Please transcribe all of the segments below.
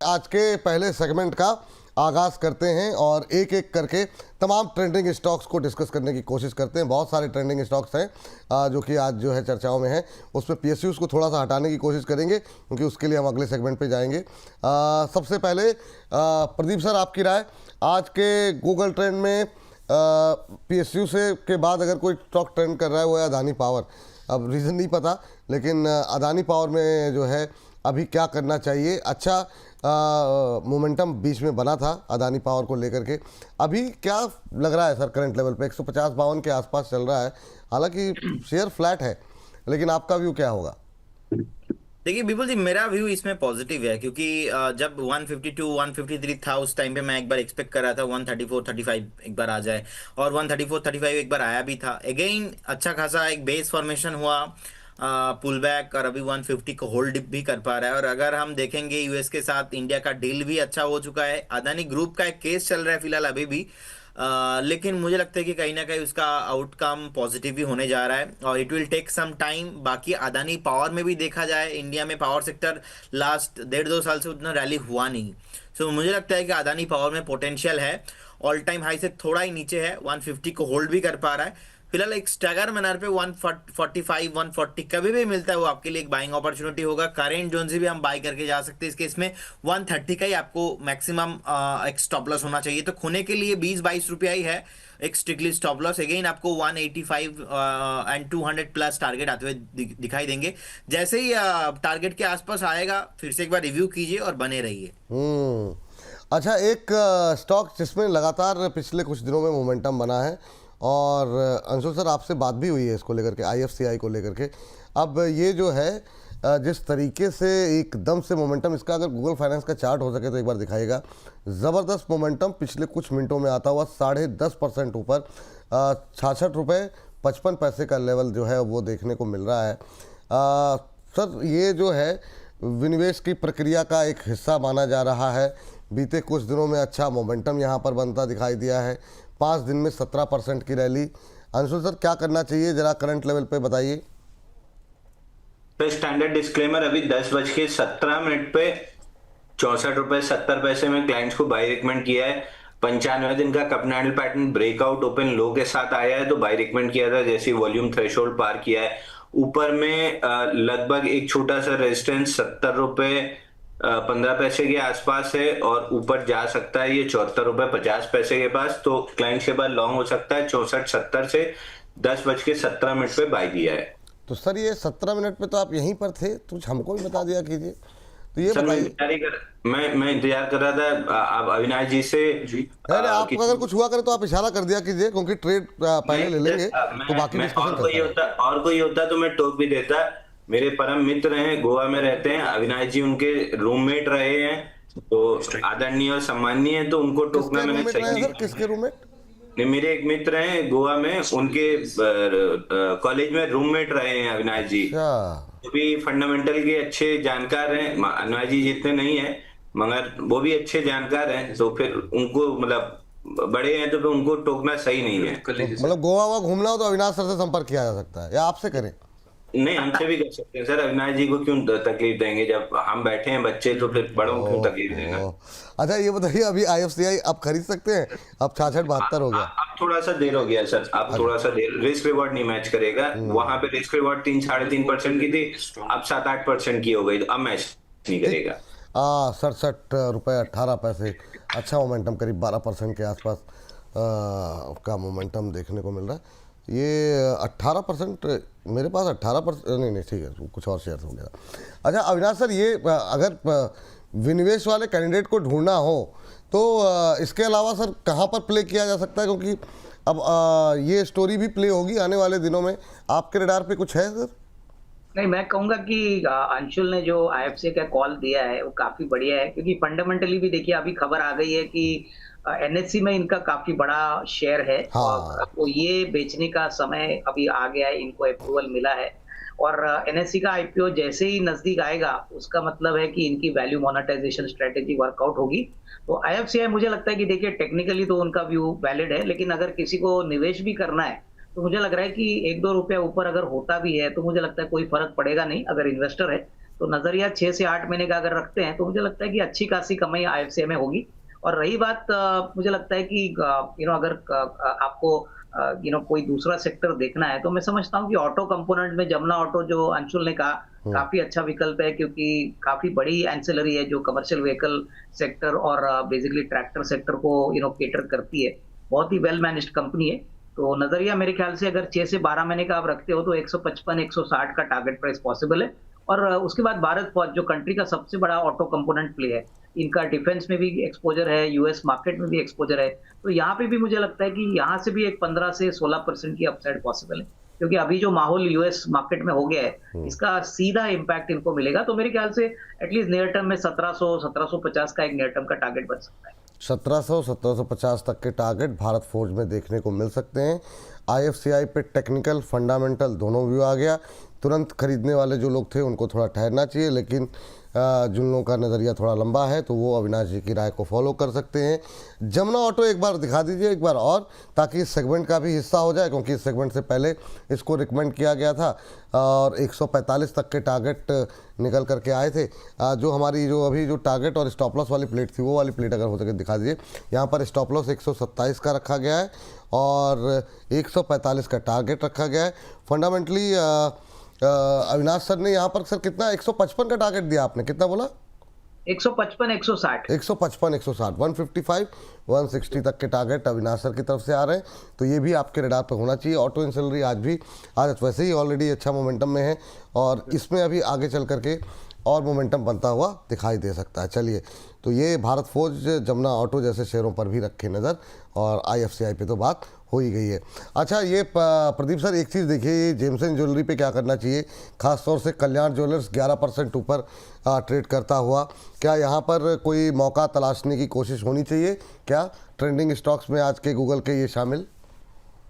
आज के पहले सेगमेंट का आगाज़ करते हैं और एक एक करके तमाम ट्रेंडिंग स्टॉक्स को डिस्कस करने की कोशिश करते हैं। बहुत सारे ट्रेंडिंग स्टॉक्स हैं जो कि आज जो है चर्चाओं में हैं। उसमें पीएसयूज़ को थोड़ा सा हटाने की कोशिश करेंगे क्योंकि उसके लिए हम अगले सेगमेंट पे जाएंगे। सबसे पहले प्रदीप सर, आपकी राय आज के गूगल ट्रेंड में पीएसयू से के बाद अगर कोई स्टॉक ट्रेंड कर रहा है वो है अदानी पावर। अब रीज़न नहीं पता, लेकिन अदानी पावर में जो है अभी क्या करना चाहिए। अच्छा मोमेंटम बीच में बना था अदानी पावर को लेकर के, अभी क्या लग रहा है सर? करंट लेवल पे 150-52 के आसपास चल रहा है, हालांकि शेयर फ्लैट है, लेकिन आपका व्यू क्या होगा? देखिए बिल्कुल जी, मेरा व्यू इसमें पॉजिटिव है क्योंकि जब 152 153 था उस टाइम पे मैं एक बार एक्सपेक्ट कर रहा था 134 35 एक बार आ जाए, और 134 35 एक बार आया भी था। अगेन अच्छा खासा एक बेस फॉर्मेशन हुआ, पुल बैक, और अभी 150 को होल्ड भी कर पा रहा है। और अगर हम देखेंगे यूएस के साथ इंडिया का डील भी अच्छा हो चुका है। अदानी ग्रुप का एक केस चल रहा है फिलहाल अभी भी, लेकिन मुझे लगता है कि कहीं ना कहीं उसका आउटकम पॉजिटिव भी होने जा रहा है और it will take some time. बाकी अदानी पावर में भी देखा जाए, इंडिया में पावर सेक्टर लास्ट 1.5-2 साल से उतना रैली हुआ नहीं। सो मुझे लगता है कि अदानी पावर में पोटेंशियल है। ऑल टाइम हाई से थोड़ा ही नीचे है, 150 को होल्ड भी कर पा रहा है फिलहाल। एक स्टैगर मैनर पे 145 140 कभी भी मिलता है वो आपके लिए एक बाइंग अपॉर्चुनिटी होगा। करेंट जोन से भी हम बाई करके जा सकते हैं। इसके इसमें 130 का ही आपको मैक्सिमम एक स्टॉप लॉस होना चाहिए, तो खोने के लिए 20-22 रुपया ही है एक स्ट्रिक्टली स्टॉप लॉस। अगेन आपको 185 एंड 200 प्लस टारगेट आते हुए दिखाई देंगे। जैसे ही टारगेट के आसपास आएगा फिर से एक बार रिव्यू कीजिए और बने रहिए। अच्छा, एक स्टॉक जिसमें लगातार पिछले कुछ दिनों में मोमेंटम बना है, और अंशुल सर आपसे बात भी हुई है इसको लेकर के, आईएफसीआई को लेकर के। अब ये जो है जिस तरीके से एकदम से मोमेंटम, इसका अगर गूगल फाइनेंस का चार्ट हो सके तो एक बार दिखाइएगा। ज़बरदस्त मोमेंटम पिछले कुछ मिनटों में आता हुआ 10.5% ऊपर 66 रुपये 55 पैसे का लेवल जो है वो देखने को मिल रहा है। सर ये जो है विनिवेश की प्रक्रिया का एक हिस्सा माना जा रहा है। बीते कुछ दिनों में अच्छा मोमेंटम यहाँ पर बनता दिखाई दिया है। 5 दिन में 17% की रैली। अंशुल सर क्या करना चाहिए, जरा करंट लेवल पे बताइए। तो स्टैंडर्ड डिस्क्लेमर, अभी 10:17 पे 64 रुपए 70 पैसे में क्लाइंट्स को बाई रिकमेंड किया है। 95 दिन का cup candle pattern breakout open लो के साथ आया है तो बाई रिकमेंड किया था, जैसे वॉल्यूम थ्रेशोल्ड पार किया है। ऊपर में लगभग एक छोटा सा रेजिस्टेंस 70 रुपए 15 पैसे के आसपास है और ऊपर जा सकता है ये 74 रुपए 50 पैसे के पास। तो क्लाइंट के बाद लॉन्ग हो सकता है 64.70 से 10:17 पे बाई दिया है। तो सर ये 17 मिनट पे तो आप यहीं पर थे, तो हमको भी बता दिया कीजिए। तो ये सर बताइए, मैं इंतजार कर रहा था आप अविनाश जी से। नहीं आपको अगर कुछ हुआ करे तो आप इशारा कर दिया कीजिए, क्योंकि ट्रेड पहले ले लेंगे तो बाकी डिस्कशन करते हैं। और कोई होता तो मैं टोक भी देता। मेरे परम मित्र हैं, गोवा में रहते हैं, अविनाश जी उनके रूममेट रहे हैं, तो आदरणीय और सम्माननीय है, तो उनको टोकना मैंने सही नहीं। किसके रूममेट? नहीं, मेरे एक मित्र हैं गोवा में, उनके कॉलेज में रूममेट रहे हैं अविनाश जी। वो भी फंडामेंटल के अच्छे जानकार हैं, अविनाश जी जितने नहीं है मगर वो भी अच्छे जानकार हैं, तो फिर उनको मतलब बड़े हैं तो फिर उनको टोकना सही नहीं है। मतलब गोवा घूमना हो तो अविनाश सर से संपर्क किया जा सकता है या आपसे करें? नहीं, हमसे भी कर सकते हैं सर। अविनाश जी को क्यों तकलीफ देंगे, जब हम बैठे हैं बच्चे तो फिर बड़ों को क्यों तकलीफ देना। अच्छा ये बताइए, अभी आईएफसीआई आप खरीद सकते हैं? अब 66-72 हो गया। अब थोड़ा सा देर हो गया सर, अब थोड़ा सा देर, रिस्क रिवॉर्ड नहीं मैच करेगा। वहां पे रिस्क रिवॉर्ड 3-3.5% की थी, अब 7-8% की हो गई, तो अब मैच नहीं करेगा। 67 रुपये 18 पैसे। अच्छा मोमेंटम करीब 12% के आसपास का मोमेंटम देखने को मिल रहा है। ये 18% मेरे पास 18% नहीं ठीक है, कुछ और शेयर हो गया। अच्छा अविनाश सर, ये अगर विनिवेश वाले कैंडिडेट को ढूंढना हो तो इसके अलावा सर कहाँ पर प्ले किया जा सकता है? क्योंकि अब ये स्टोरी भी प्ले होगी आने वाले दिनों में, आपके रडार पे कुछ है सर? नहीं, मैं कहूंगा कि अंशुल ने जो आईएफसी का कॉल दिया है वो काफी बढ़िया है, क्योंकि फंडामेंटली भी देखिए अभी खबर आ गई है कि एनएससी में इनका काफी बड़ा शेयर है। हाँ। तो ये बेचने का समय अभी आ गया है, इनको अप्रूवल मिला है। और एनएससी का आईपीओ जैसे ही नजदीक आएगा उसका मतलब है कि इनकी वैल्यू मोनेटाइजेशन स्ट्रेटेजी वर्कआउट होगी। तो आईएफसीआई मुझे लगता है कि देखिए टेक्निकली तो उनका व्यू वैलिड है, लेकिन अगर किसी को निवेश भी करना है तो मुझे लग रहा है कि 1-2 रुपया ऊपर अगर होता भी है तो मुझे लगता है कोई फर्क पड़ेगा नहीं अगर इन्वेस्टर है। तो नजरिया 6 से 8 महीने का अगर रखते हैं तो मुझे लगता है कि अच्छी खासी कमाई आईएफसीआई में होगी। और रही बात मुझे लगता है कि अगर आपको कोई दूसरा सेक्टर देखना है तो मैं समझता हूँ कि ऑटो कंपोनेंट में जमुना ऑटो, जो अंशुल ने कहा, काफी अच्छा विकल्प है, क्योंकि काफी बड़ी एंसिलरी है जो कमर्शियल व्हीकल सेक्टर और बेसिकली ट्रैक्टर सेक्टर को केटर करती है। बहुत ही वेल मैनेज्ड कंपनी है। तो नजरिया मेरे ख्याल से अगर 6 से 12 महीने का आप रखते हो तो 155 160 का टारगेट प्राइस पॉसिबल है। और उसके बाद भारत फॉर्ज जो कंट्री का सबसे बड़ा ऑटो कंपोनेंट प्ले है, इनका डिफेंस में भी एक्सपोजर है, यूएस मार्केट में भी एक्सपोजर है, तो यहाँ पे भी मुझे लगता है कि यहाँ से भी एक 15 से 16% की अपसाइड पॉसिबल है, क्योंकि अभी जो माहौल यूएस मार्केट में हो गया है इसका सीधा इम्पैक्ट इनको मिलेगा। तो मेरे ख्याल से एटलीस्ट नियर टर्म में 1700-1750 का एक नियर टर्म का टारगेट बन सकता है। 1700-1750 तक के टारगेट भारत फोर्ज में देखने को मिल सकते हैं। आईएफसीआई पे टेक्निकल फंडामेंटल दोनों व्यू आ गया। तुरंत खरीदने वाले जो लोग थे उनको थोड़ा ठहरना चाहिए, लेकिन जिन लोगों का नज़रिया थोड़ा लंबा है तो वो अविनाश जी की राय को फॉलो कर सकते हैं। जमुना ऑटो एक बार दिखा दीजिए एक बार और, ताकि इस सेगमेंट का भी हिस्सा हो जाए, क्योंकि इस सेगमेंट से पहले इसको रिकमेंड किया गया था और 145 तक के टारगेट निकल करके आए थे। जो हमारी जो अभी जो टारगेट और स्टॉप लॉस वाली प्लेट थी, वो वाली प्लेट अगर हो सके दिखा दीजिए। यहाँ पर स्टॉप लॉस 127 का रखा गया है और 145 का टारगेट रखा गया है। फंडामेंटली अविनाश सर ने यहाँ पर सर कितना 155 का टारगेट दिया, आपने कितना बोला? 155 160 155 160 155 160 तक के टारगेट अविनाश सर की तरफ से आ रहे हैं, तो ये भी आपके रडार पर होना चाहिए। ऑटो एंसिलरी आज वैसे ही ऑलरेडी अच्छा मोमेंटम में है और इसमें अभी आगे चल करके और मोमेंटम बनता हुआ दिखाई दे सकता है। चलिए, तो ये भारत फोर्ज, जमुना ऑटो जैसे शेयरों पर भी रखे नज़र, और आईएफसीआई पे तो बात हो ही गई है। अच्छा, ये प्रदीप सर एक चीज़ देखिए, ये जेमसन ज्वेलरी पे क्या करना चाहिए, खास तौर से कल्याण ज्वेलर्स 11% ऊपर ट्रेड करता हुआ, क्या यहाँ पर कोई मौका तलाशने की कोशिश होनी चाहिए? क्या ट्रेंडिंग स्टॉक्स में आज के गूगल के ये शामिल?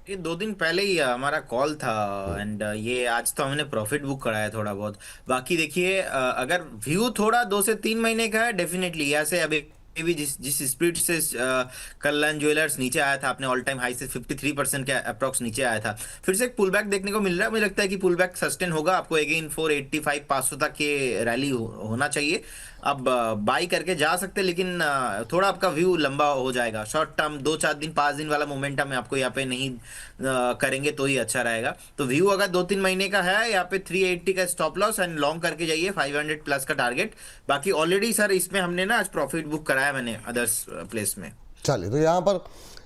ये 2 दिन पहले ही हमारा कॉल था एंड ये आज तो हमने प्रॉफिट बुक करा है थोड़ा बहुत। बाकी देखिए, अगर व्यू थोड़ा 2 से 3 महीने का है, डेफिनेटली यहाँ से अभी भी जिस स्पीड से कल्याण ज्वेलर्स नीचे आया था, अपने ऑल टाइम हाई से 53% के अप्रॉक्स नीचे आया था, फिर से एक पुल बैक देखने को मिल रहा है। मुझे लगता है कि पुल बैक सस्टेन होगा, आपको अगेन 485 500 तक के रैली होना चाहिए। अब बाई करके जा सकते हैं, लेकिन थोड़ा आपका व्यू लंबा हो जाएगा। शॉर्ट टर्म 2-4 दिन 5 दिन वाला मोमेंटम है, आपको यहाँ पे नहीं करेंगे तो ही अच्छा रहेगा। तो व्यू अगर 2-3 महीने का है, यहाँ पे 380 का स्टॉप लॉस एंड लॉन्ग करके जाइए 500 प्लस का टारगेट। बाकी ऑलरेडी सर इसमें हमने ना आज प्रॉफिट बुक कराया मैंने अदर्स प्लेस में। चलिए, तो यहाँ पर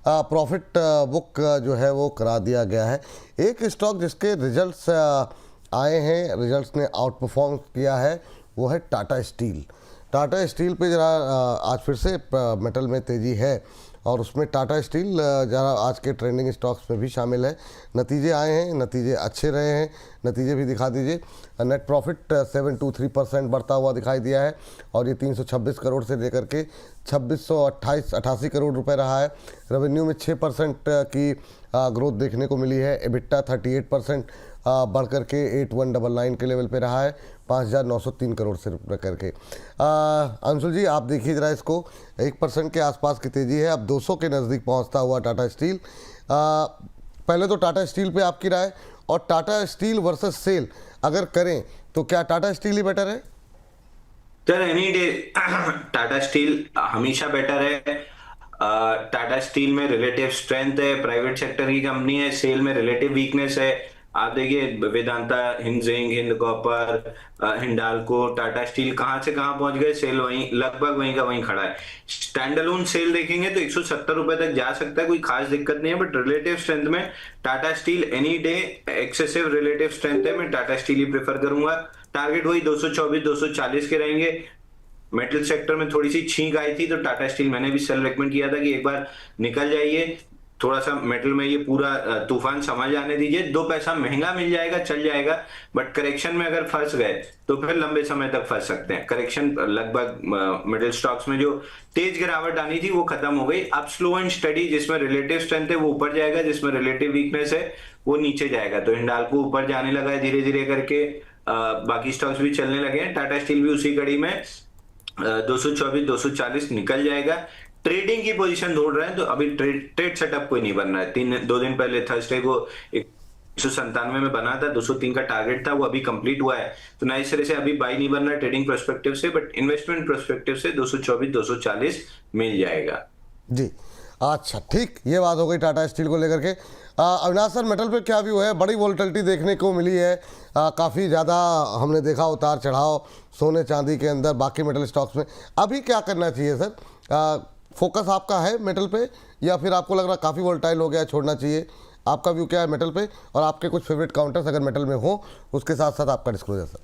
प्रॉफिट बुक जो है वो करा दिया गया है। एक स्टॉक जिसके रिजल्ट्स आए हैं, रिजल्ट्स ने आउट परफॉर्म किया है, वो है टाटा स्टील। टाटा स्टील पे जरा आज फिर से मेटल में तेज़ी है और उसमें टाटा स्टील जरा आज के ट्रेंडिंग स्टॉक्स में भी शामिल है। नतीजे आए हैं, नतीजे अच्छे रहे हैं, नतीजे भी दिखा दीजिए। नेट प्रॉफिट 723% बढ़ता हुआ दिखाई दिया है और ये 326 करोड़ से लेकर के 2688 करोड़ रुपए रहा है। रेवेन्यू में 6% की ग्रोथ देखने को मिली है। एबिटा 38% बढ़ करके 8199 के लेवल पे रहा है, 5903 करोड़ से रुपये करके। अंशुल जी, आप देखिए जरा इसको, 1% के आसपास की तेज़ी है, अब 200 के नज़दीक पहुंचता हुआ टाटा स्टील। पहले तो टाटा स्टील पे आपकी राय, और टाटा स्टील वर्सेस सेल अगर करें तो क्या टाटा स्टील ही बेटर है? Sir, any day Tata steel हमेशा बेटर है। टाटा स्टील में रिलेटिव स्ट्रेंथ है, प्राइवेट सेक्टर की कंपनी है। सेल में रिलेटिव वीकनेस है। आप देखिए Vedanta, hinging, Hind copper, Hindalco, Tata steel कहां से कहां पहुंच गए, सेल वहीं लगभग वहीं का वहीं खड़ा है। स्टैंड अलोन सेल देखेंगे तो 170 रुपए तक जा सकता है, कोई खास दिक्कत नहीं है, बट रिलेटिव स्ट्रेंथ में Tata steel any day excessive relative strength है, मैं टाटा स्टील ही प्रेफर करूंगा। टारगेट वही 224-240 के रहेंगे। मेटल सेक्टर में थोड़ी सी छींक आई थी तो टाटा स्टील मैंने भी सेल रेकमेंड किया था कि एक बार निकल जाइए, थोड़ा सा मेटल में ये पूरा तूफान समझ आने दीजिए। 2 पैसा महंगा मिल जाएगा, चल जाएगा, बट करेक्शन में अगर फंस गए तो फिर लंबे समय तक फंस सकते हैं। करेक्शन लगभग मिडिल स्टॉक्स में जो तेज गिरावट आनी थी वो खत्म हो गई। अब स्लो एंड स्टडी, जिसमें रिलेटिव स्ट्रेंथ है वो ऊपर जाएगा, जिसमें रिलेटिव वीकनेस है वो नीचे जाएगा। तो हिंडाल्को ऊपर जाने लगा है धीरे धीरे करके, बाकी स्टॉक्स भी चलने लगे हैं। टाटा स्टील भी उसी कड़ी में 224-240 निकल जाएगा। ट्रेडिंग की पोजीशन ढूंढ रहे हैं तो अभी ट्रेड सेटअप कोई नहीं बन रहा है। 2 दिन पहले थर्सडे को एक 297 में बना था, 203 का टारगेट था, वो अभी कंप्लीट हुआ है। तो नए सिरे से अभी बाई नहीं बन रहा ट्रेडिंग पर्सपेक्टिव से, बट इन्वेस्टमेंट पर्सपेक्टिव से 224 240 मिल जाएगा। जी अच्छा ठीक, ये बात हो गई टाटा स्टील को लेकर के। अविनाश सर, मेटल पे क्या व्यू है? बड़ी वोलेटिलिटी देखने को मिली है, काफ़ी ज़्यादा हमने देखा उतार चढ़ाव सोने चांदी के अंदर, बाकी मेटल स्टॉक्स में। अभी क्या करना चाहिए सर? फोकस आपका है मेटल पे, या फिर आपको लग रहा काफ़ी वोलेटाइल हो गया, छोड़ना चाहिए? आपका व्यू क्या है मेटल पे, और आपके कुछ फेवरेट काउंटर्स अगर मेटल में हो, उसके साथ साथ आपका डिस्क्लोजर सर।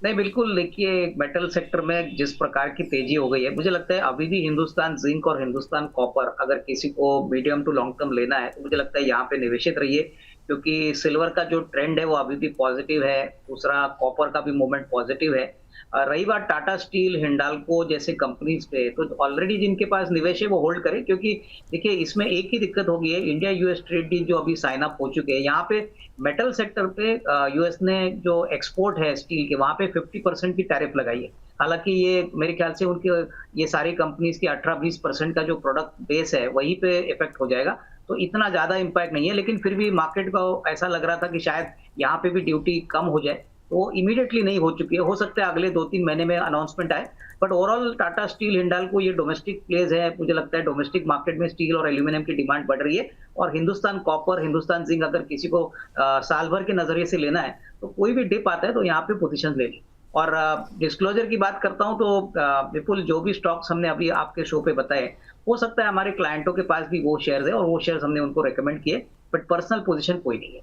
नहीं, बिल्कुल। देखिए, मेटल सेक्टर में जिस प्रकार की तेजी हो गई है, मुझे लगता है अभी भी हिंदुस्तान जिंक और हिंदुस्तान कॉपर अगर किसी को मीडियम टू लॉन्ग टर्म लेना है तो मुझे लगता है यहाँ पे निवेशित रहिए, क्योंकि सिल्वर का जो ट्रेंड है वो अभी भी पॉजिटिव है। दूसरा, कॉपर का भी मूवमेंट पॉजिटिव है। रही बात टाटा स्टील, हिंडाल्को जैसे कंपनीज पे, तो ऑलरेडी जिनके पास निवेश है वो होल्ड करें, क्योंकि देखिए इसमें एक ही दिक्कत हो गई है, इंडिया यूएस ट्रेड डील जो अभी साइन अप हो चुके हैं, यहाँ पे मेटल सेक्टर पे यूएस ने जो एक्सपोर्ट है स्टील के, वहां पे 50% की टैरिफ लगाई है। हालांकि ये मेरे ख्याल से उनके ये सारी कंपनीज की 18-20% का जो प्रोडक्ट बेस है वहीं पे इफेक्ट हो जाएगा, तो इतना ज्यादा इम्पैक्ट नहीं है। लेकिन फिर भी मार्केट को ऐसा लग रहा था कि शायद यहाँ पे भी ड्यूटी कम हो जाए, वो इमीडिएटली नहीं हो चुकी है। हो सकता है अगले 2-3 महीने में अनाउंसमेंट आए, but overall Tata steel, Hindalco ये डोमेस्टिक प्लेज है। मुझे लगता है डोमेस्टिक मार्केट में स्टील और एल्यूमिनियम की डिमांड बढ़ रही है, और हिंदुस्तान कॉपर, हिंदुस्तान जिंक अगर किसी को साल भर के नजरिए से लेना है तो कोई भी डिप आता है तो यहाँ पे पोजीशन ले ली। और डिस्क्लोजर की बात करता हूँ तो विपुल, जो भी स्टॉक्स हमने अभी आपके शो पे बताए, हो सकता है हमारे क्लाइंटों के पास भी वो शेयर्स है और वो शेयर्स हमने उनको रेकमेंड किए, बट पर्सनल पोजीशन कोई नहीं है।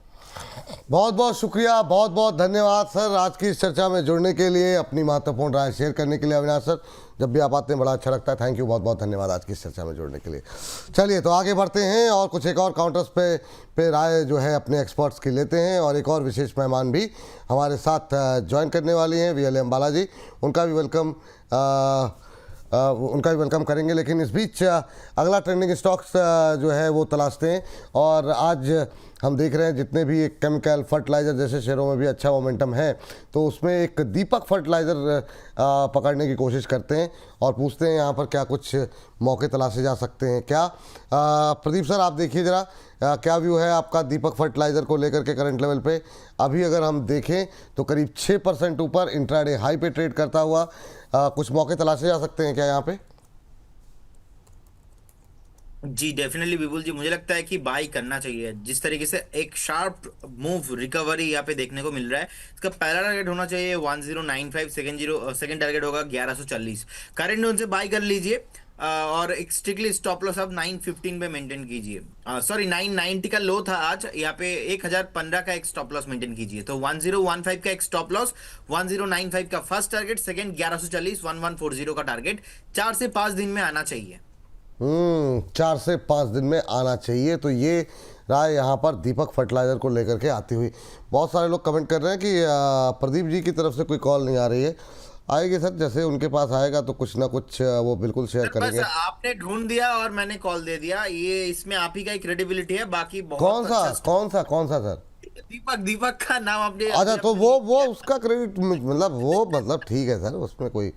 बहुत बहुत शुक्रिया, बहुत बहुत धन्यवाद सर आज की इस चर्चा में जुड़ने के लिए, अपनी महत्वपूर्ण राय शेयर करने के लिए। अविनाश सर, जब भी आप आते हैं बड़ा अच्छा लगता है। थैंक यू, बहुत बहुत धन्यवाद आज की इस चर्चा में जुड़ने के लिए। चलिए तो आगे बढ़ते हैं और कुछ एक और काउंटर्स पे राय जो है अपने एक्सपर्ट्स की लेते हैं, और एक और विशेष मेहमान भी हमारे साथ ज्वाइन करने वाली हैं, VLM बालाजी। उनका भी वेलकम करेंगे। लेकिन इस बीच अगला ट्रेंडिंग स्टॉक्स जो है वो तलाशते हैं, और आज हम देख रहे हैं जितने भी एक केमिकल फर्टिलाइज़र जैसे शेयरों में भी अच्छा मोमेंटम है, तो उसमें एक दीपक फर्टिलाइज़र पकड़ने की कोशिश करते हैं और पूछते हैं यहाँ पर क्या कुछ मौके तलाशे जा सकते हैं क्या। प्रदीप सर, आप देखिए ज़रा, क्या व्यू है आपका दीपक फर्टिलाइज़र को लेकर के करंट लेवल पे? अभी अगर हम देखें तो करीब 6% ऊपर इंट्राडे हाई पे ट्रेड करता हुआ, कुछ मौके तलाशे जा सकते हैं क्या यहाँ पे? जी डेफिनेटली विपुल जी, मुझे लगता है कि बाई करना चाहिए। जिस तरीके से एक शार्प मूव रिकवरी यहाँ पे देखने को मिल रहा है, इसका पहला टारगेट होना चाहिए 1095, सेकंड टारगेट होगा 1140। करंट जोन से बाई कर लीजिए, और एक स्ट्रिक्टली स्टॉप लॉस आप 915 पे मेंटेन कीजिए। सॉरी 990 का लो था आज, यहाँ पे 1015 का एक स्टॉप लॉस मेंटेन कीजिए। तो 1015 का एक स्टॉप लॉस, 1095 का फर्स्ट टारगेट, सेकंड 1140, 1140 का टारगेट 4 से 5 दिन में आना चाहिए। 4 से 5 दिन में आना चाहिए। तो ये राय यहाँ पर दीपक फर्टिलाइज़र को लेकर के आती हुई। बहुत सारे लोग कमेंट कर रहे हैं कि प्रदीप जी की तरफ से कोई कॉल नहीं आ रही है। आएगी सर, जैसे उनके पास आएगा तो कुछ ना कुछ वो बिल्कुल शेयर करेंगे। आपने ढूंढ दिया और मैंने कॉल दे दिया, ये इसमें आप ही का एक क्रेडिबिलिटी है। बाकी बहुत कौन सा सर? दीपक का नाम आपने। अच्छा, तो वो उसका क्रेडिट मतलब ठीक है सर, उसमें कोई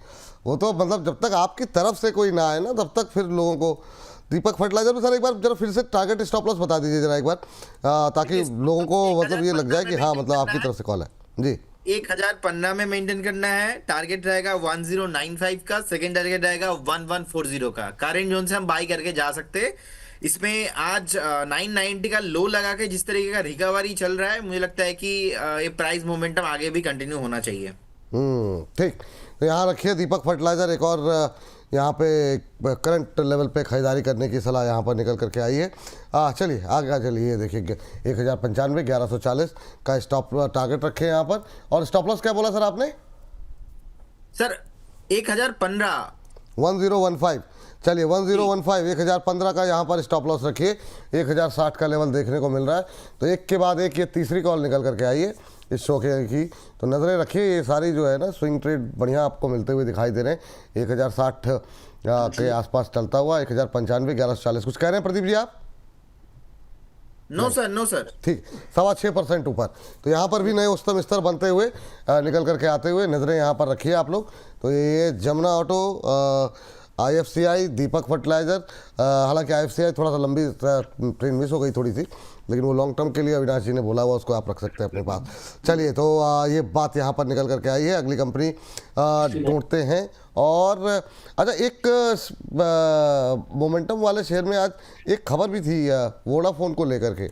वो तो मतलब जब तक आपकी तरफ से कोई ना आए ना तब तक फिर लोगों को। दीपक फर्टिलाइजर में सर एक बार जरा फिर से टारगेट स्टॉप लॉस बता दीजिए जरा एक बार, ताकि लोगों को मतलब ये लग जाए कि हाँ मतलब आपकी तरफ से कॉल है जी। 1015 में मेंटेन करना है, टारगेट रहेगा 1095 का, सेकंड टारगेट रहेगा 1140 का। करंट जोन से हम बाई करके जा सकते हैं। इसमें आज 990 का लो लगा के जिस तरीके का रिकवरी चल रहा है, मुझे लगता है कि ये प्राइस मोमेंटम आगे भी कंटिन्यू होना चाहिए। ठीक, तो यहाँ रखिए दीपक फर्टिलाइजर। एक और यहाँ पे करंट लेवल पे खरीदारी करने की सलाह यहाँ पर निकल करके आई है। चलिए आगे चलिए, देखिए 1095, 1140 का स्टॉप टारगेट रखे यहाँ पर। और स्टॉप लॉस क्या बोला सर आपने? सर 1015 1015। चलिए 1015, 1015 का यहाँ पर स्टॉप लॉस रखिए। 1060 का लेवल देखने को मिल रहा है। तो एक के बाद एक ये तीसरी कॉल निकल करके आई है इस शो की, तो नज़रें रखिए। ये सारी जो है ना स्विंग ट्रेड बढ़िया आपको मिलते हुए दिखाई दे रहे हैं। 1060 के आसपास चलता हुआ 1095, 1140। कुछ कह रहे हैं प्रदीप जी आप? No sir. ठीक, 6.25% ऊपर। तो यहाँ पर भी नए उच्चतम स्तर बनते हुए निकल करके आते हुए नज़रें यहाँ पर रखिए आप लोग। तो ये जमुना ऑटो IFCI, दीपक फर्टिलाइजर, हालांकि IFCI थोड़ा सा लंबी ट्रेन मिस हो गई थोड़ी सी, लेकिन वो लॉन्ग टर्म के लिए अविनाश जी ने बोला हुआ, उसको आप रख सकते हैं अपने पास। चलिए, तो ये बात यहाँ पर निकल करके आई है। अगली कंपनी ढूंढते हैं। और अच्छा, एक मोमेंटम वाले शेयर में आज एक खबर भी थी वोडाफोन को लेकर के।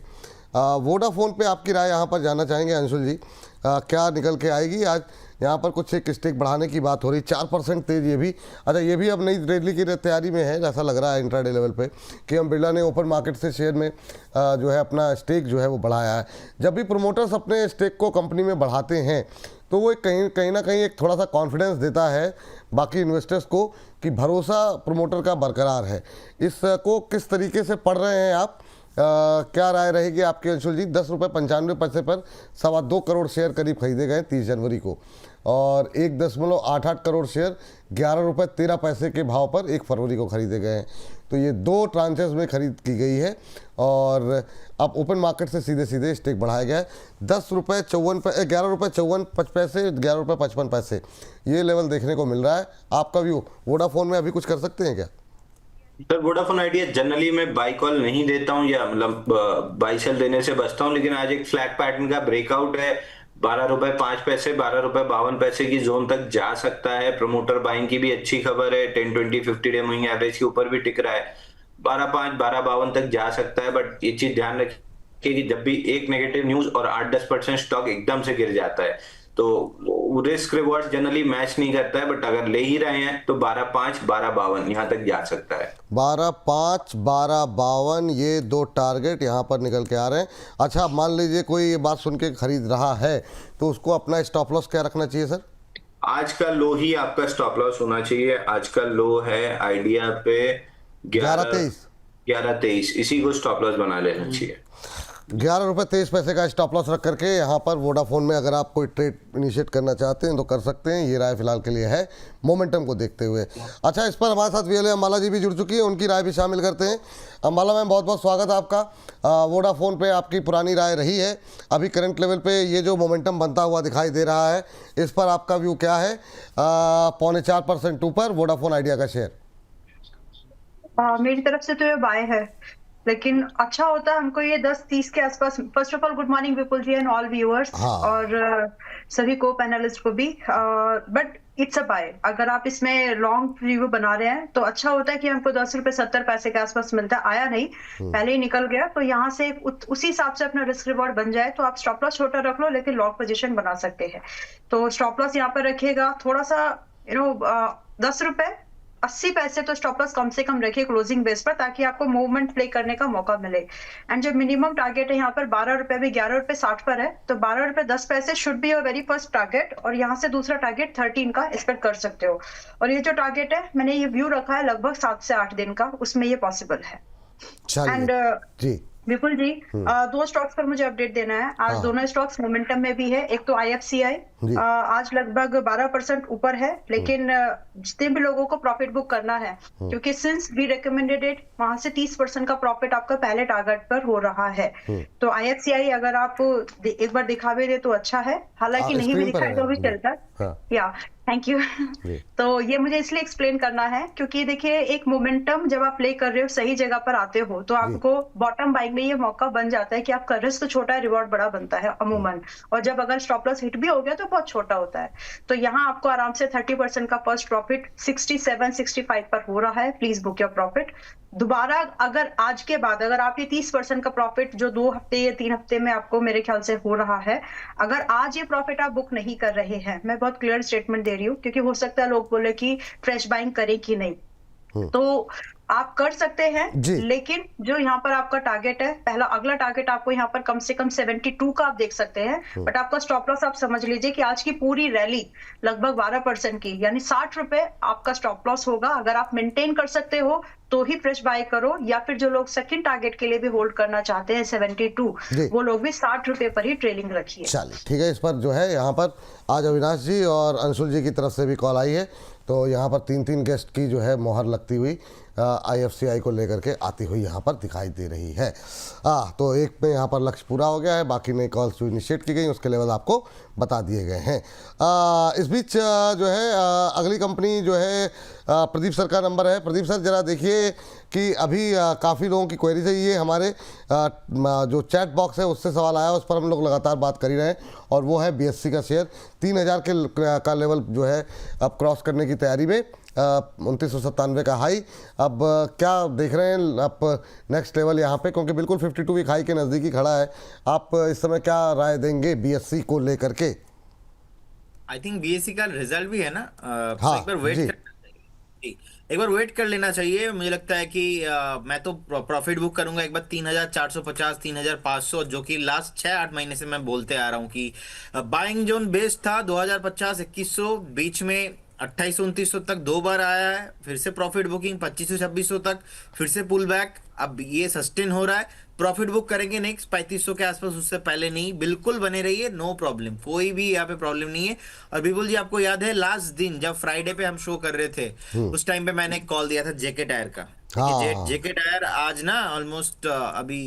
वोडाफोन पे आपकी राय यहाँ पर जानना चाहेंगे अंशुल जी, क्या निकल के आएगी आज? यहाँ पर कुछ एक स्टेक बढ़ाने की बात हो रही, 4% तेज ये भी। अच्छा, ये भी अब नई रैली की तैयारी में है, ऐसा लग रहा है इंट्राडे लेवल पे कि हम बिरला ने ओपन मार्केट से शेयर में जो है अपना स्टेक जो है वो बढ़ाया है। जब भी प्रमोटर्स अपने स्टेक को कंपनी में बढ़ाते हैं तो वो कहीं ना कहीं एक थोड़ा सा कॉन्फिडेंस देता है बाकी इन्वेस्टर्स को कि भरोसा प्रमोटर का बरकरार है। इसको किस तरीके से पढ़ रहे हैं आप? क्या राय रहेगी आपके अंशुल जी? 10 रुपये 95 पैसे पर 2.25 करोड़ शेयर करीब खरीदे गए 30 जनवरी को, और 1.88 करोड़ शेयर 11 रुपये 13 पैसे के भाव पर 1 फरवरी को खरीदे गए हैं। तो ये 2 ट्रांचेस में खरीद की गई है और अब ओपन मार्केट से सीधे सीधे स्टेक बढ़ाया गया है। 11 रुपये 54 पैसे, 11 रुपये 55 पैसे, ये लेवल देखने को मिल रहा है। आपका व्यू, वोडाफोन में अभी कुछ कर सकते हैं क्या? सर, वोडाफोन आइडिया जनरली मैं बाई कॉल नहीं देता हूं, या मतलब बाई सेल देने से बचता हूं, लेकिन आज एक फ्लैग पैटर्न का ब्रेकआउट है। 12 रुपए 5 पैसे, 12 रुपए 52 पैसे की जोन तक जा सकता है। प्रमोटर बाइंग की भी अच्छी खबर है, 10, 20, 50 डे मूविंग एवरेज के ऊपर भी टिक रहा है। 12.5, 12.52 तक जा सकता है। बट ये चीज ध्यान रखिए कि जब भी एक नेगेटिव न्यूज और 8-10% स्टॉक एकदम से गिर जाता है तो रिस्क रिवॉर्ड जनरली मैच नहीं करता है। बट अगर ले ही रहे हैं तो 12.5, 12.52 यहाँ तक जा सकता है। 12.5, 12.52 ये 2 टारगेट यहाँ पर निकल के आ रहे हैं। अच्छा, मान लीजिए कोई ये बात सुन के खरीद रहा है तो उसको अपना स्टॉप लॉस क्या रखना चाहिए सर? आज का लो ही आपका स्टॉप लॉस होना चाहिए। आज का लो है आइडिया पे 11.23, इसी को स्टॉप लॉस बना लेना चाहिए। 11 रुपये 23 पैसे का स्टॉप लॉस रख करके यहाँ पर वोडाफोन में अगर आप कोई ट्रेड इनिशिएट करना चाहते हैं तो कर सकते हैं। ये राय फिलहाल के लिए है मोमेंटम को देखते हुए। अच्छा, इस पर हमारे साथ VLA अम्बाला जी भी जुड़ चुकी है, उनकी राय भी शामिल करते हैं। अम्बाला मैम, बहुत बहुत स्वागत है आपका। वोडाफोन पे आपकी पुरानी राय रही है, अभी करंट लेवल पे ये जो मोमेंटम बनता हुआ दिखाई दे रहा है, इस पर आपका व्यू क्या है? 3.25% ऊपर वोडाफोन आइडिया का शेयर। मेरी तरफ से तो ये बाय है, लेकिन अच्छा होता है हमको ये 10-30 के आसपास। First of all good morning Vipul ji and all viewers, और सभी को पैनलिस्ट को भी। But it's a buy. अगर आप इसमें लॉन्ग रिव्यू बना रहे हैं तो अच्छा होता है कि हमको 10 रुपए 70 पैसे के आसपास मिलता है। आया नहीं, पहले ही निकल गया, तो यहाँ से उसी हिसाब से अपना रिस्क रिवॉर्ड बन जाए तो आप स्टॉप लॉस छोटा रख लो, लेकिन लॉन्ग पोजीशन बना सकते हैं। तो स्टॉप लॉस यहाँ पर रखिएगा थोड़ा सा 10 रुपए 80 पैसे तो स्टॉप लॉस कम से कम रखिए क्लोजिंग बेस पर, ताकि आपको मूवमेंट प्ले करने का मौका मिले। एंड जो मिनिमम टारगेट है यहाँ पर 12 रुपए भी 11 रुपए 60 पर है, तो 12 रुपए 10 पैसे should be your very first target, और यहाँ से दूसरा टारगेट 13 का एक्सपेक्ट कर सकते हो। और ये जो टारगेट है, मैंने ये व्यू रखा है लगभग 7 से 8 दिन का, उसमें ये पॉसिबल है। And ji Vipul ji, 2 stocks पर मुझे अपडेट देना है आज। दोनों स्टॉक्स मोमेंटम में भी है। एक तो IFCI आज लगभग 12% ऊपर है, लेकिन जितने भी लोगों को प्रॉफिट बुक करना है, क्योंकि सिंस वी रिकमेंडेड इट, वहां से 30% का प्रॉफिट आपका पहले टारगेट पर हो रहा है। तो IFCI अगर आप एक बार दिखा भी दे तो अच्छा है, हालांकि नहीं भी दिखाए तो भी चलता। या थैंक यू। तो ये मुझे इसलिए एक्सप्लेन करना है क्योंकि देखिए, एक मोमेंटम जब आप प्ले कर रहे हो, सही जगह पर आते हो, तो आपको बॉटम बाइंग में ये मौका बन जाता है कि आपका रिस्क छोटा है, रिवॉर्ड बड़ा बनता है अमूमन। और जब अगर स्टॉप लॉस हिट भी हो गया तो बहुत छोटा होता है। तो यहाँ आपको आराम से 30% का फर्स्ट प्रॉफिट 67-65 पर हो रहा है। Please book your profit. दोबारा अगर आज के बाद अगर आप ये 30% का प्रॉफिट जो 2 हफ्ते या 3 हफ्ते में आपको मेरे ख्याल से हो रहा है, अगर आज ये प्रॉफिट आप बुक नहीं कर रहे हैं, मैं बहुत क्लियर स्टेटमेंट दे रही हूँ, क्योंकि हो सकता है लोग बोले कि फ्रेश बाइंग करें कि नहीं, तो आप कर सकते हैं। लेकिन जो यहाँ पर आपका टारगेट है, पहला अगला टारगेट आपको यहाँ पर कम से कम 72 का आप देख सकते हैं। बट आपका स्टॉप लॉस आप समझ लीजिए कि आज की पूरी रैली लगभग 12% की, यानी 60 रुपए आपका स्टॉप लॉस होगा। अगर आप मेंटेन कर सकते हो तो ही फ्रेश बाय करो, या फिर जो लोग सेकंड टारगेट के लिए भी होल्ड करना चाहते हैं 72, वो लोग भी 60 रुपए पर ही ट्रेलिंग रखिए। चलिए ठीक है। इस पर जो है यहाँ पर आज अविनाश जी और अंशुल जी की तरफ से भी कॉल आई है, तो यहाँ पर 3 गेस्ट की जो है मोहर लगती हुई IFCI को लेकर के आती हुई यहाँ पर दिखाई दे रही है। तो एक में यहाँ पर लक्ष्य पूरा हो गया है, बाकी नई कॉल्स जो इनिशिएट की गई उसके लेवल आपको बता दिए गए हैं। इस बीच जो है अगली कंपनी जो है प्रदीप सर का नंबर है। प्रदीप सर जरा देखिए कि अभी काफ़ी लोगों की क्वेरीज है, ये हमारे जो चैट बॉक्स है उससे सवाल आया, उस पर हम लोग लगातार बात कर ही रहे हैं, और वो है BSE का शेयर 3000 का लेवल जो है अब क्रॉस करने की तैयारी में, 2997 का हाई। अब क्या देख रहे हैं आप नेक्स्ट लेवल यहाँ पे, क्योंकि बिल्कुल 52 वीक हाई के नज़दीक ही खड़ा है। आप इस समय क्या राय देंगे BSE को लेकर के? आई थिंक BSE का रिजल्ट भी है ना, हाँ, एक बार वेट जी। एक बार वेट कर लेना चाहिए। मुझे लगता है कि मैं तो प्रॉफिट बुक करूंगा एक बार 3450 3500, जो कि लास्ट 6-8 महीने से मैं बोलते आ रहा हूं कि बाइंग जोन बेस्ड था 2050 2100, बीच में 2800-2900 तक 2 बार आया है, फिर से प्रॉफिट बुकिंग 2500-2600 तक, फिर से पुल बैक, अब ये सस्टेन हो रहा है। प्रॉफिट बुक करेंगे नेक्स्ट 3500 के आसपास, उससे पहले नहीं। बिल्कुल बने रहिए, नो प्रॉब्लम, कोई भी यहाँ पे प्रॉब्लम नहीं है। और विपुल जी आपको याद है लास्ट दिन जब फ्राइडे पे हम शो कर रहे थे, उस टाइम पे मैंने कॉल दिया था जेके टायर का। हाँ। जेके टायर आज ना ऑलमोस्ट अभी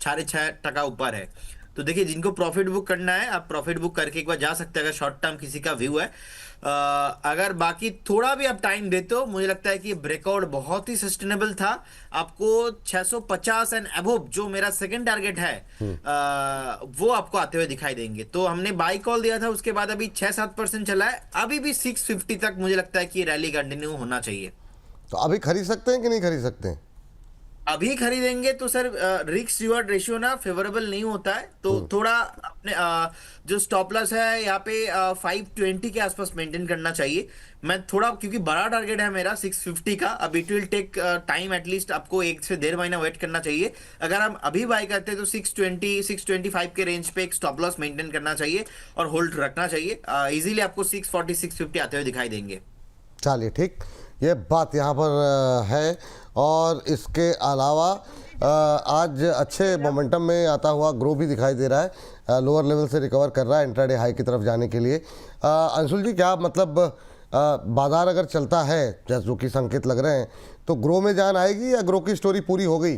6.5% ऊपर है। तो देखिए जिनको प्रॉफिट बुक करना है आप प्रॉफिट बुक करके एक बार जा सकते हैं, अगर शॉर्ट टर्म किसी का व्यू है। अगर बाकी थोड़ा भी आप टाइम देते हो, मुझे लगता है कि ब्रेकआउट बहुत ही सस्टेनेबल था। आपको 650 एंड अबोव जो मेरा सेकंड टारगेट है वो आपको आते हुए दिखाई देंगे। तो हमने बाई कॉल दिया था, उसके बाद अभी 6-7% चला है, अभी भी 650 तक मुझे लगता है कि रैली कंटिन्यू होना चाहिए। तो अभी खरीद सकते हैं कि नहीं खरीद सकते हैं? अभी खरीदेंगे तो सर रिस्क रिवॉर्ड रेशियो ना फेवरेबल नहीं होता है, तो थोड़ा अपने जो स्टॉप लॉस है यहाँ पे 520 के आसपास मेंटेन करना चाहिए। मैं थोड़ा, क्योंकि बड़ा टारगेट है मेरा 650 का, अब it will take time, at least आपको 1 से 1.5 महीना वेट करना चाहिए। अगर हम अभी बाय करते हैं तो 620 625 के रेंज पे एक स्टॉप लॉस मेंटेन करना चाहिए और होल्ड रखना चाहिए। इजीली आपको 640 650 आते हुए दिखाई देंगे। चलिए ठीक, ये बात यहाँ पर है। और इसके अलावा आज अच्छे मोमेंटम में आता हुआ ग्रो भी दिखाई दे रहा है, लोअर लेवल से रिकवर कर रहा है इंट्राडे हाई की तरफ जाने के लिए। अंशुल जी क्या मतलब बाजार अगर चलता है जैसे जो कि संकेत लग रहे हैं, तो ग्रो में जान आएगी या ग्रो की स्टोरी पूरी हो गई?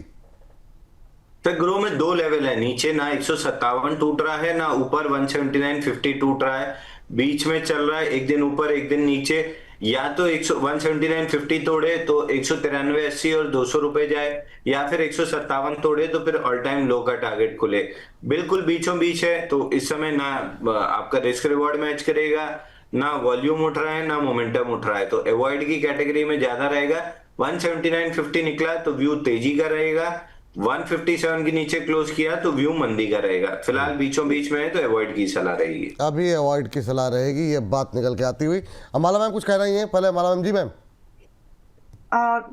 तो ग्रो में 2 लेवल है, नीचे ना 157 टूट रहा है, ना ऊपर 179.50 टूट रहा है, बीच में चल रहा है, एक दिन ऊपर एक दिन नीचे। या तो 179.50 तोड़े तो 193.80 और 200 रुपए जाए, या फिर 157 तोड़े तो फिर ऑल टाइम लो का टारगेट खुले। बिल्कुल बीचों बीच है, तो इस समय ना आपका रिस्क रिवॉर्ड मैच करेगा, ना वॉल्यूम उठ रहा है, ना मोमेंटम उठ रहा है, तो अवॉइड की कैटेगरी में ज्यादा रहेगा। 179.50 निकला तो व्यू तेजी का रहेगा, 157 के नीचे क्लोज किया तो व्यू मंदी का रहेगा। फिलहाल बीचों बीच में है तो अवॉइड की सलाह रहेगी। अभी अवॉइड की सलाह रहेगी, ये बात निकल के आती हुई। अमाला मैम कुछ कह रही हैं पहले? अमाला मैम जी। मैम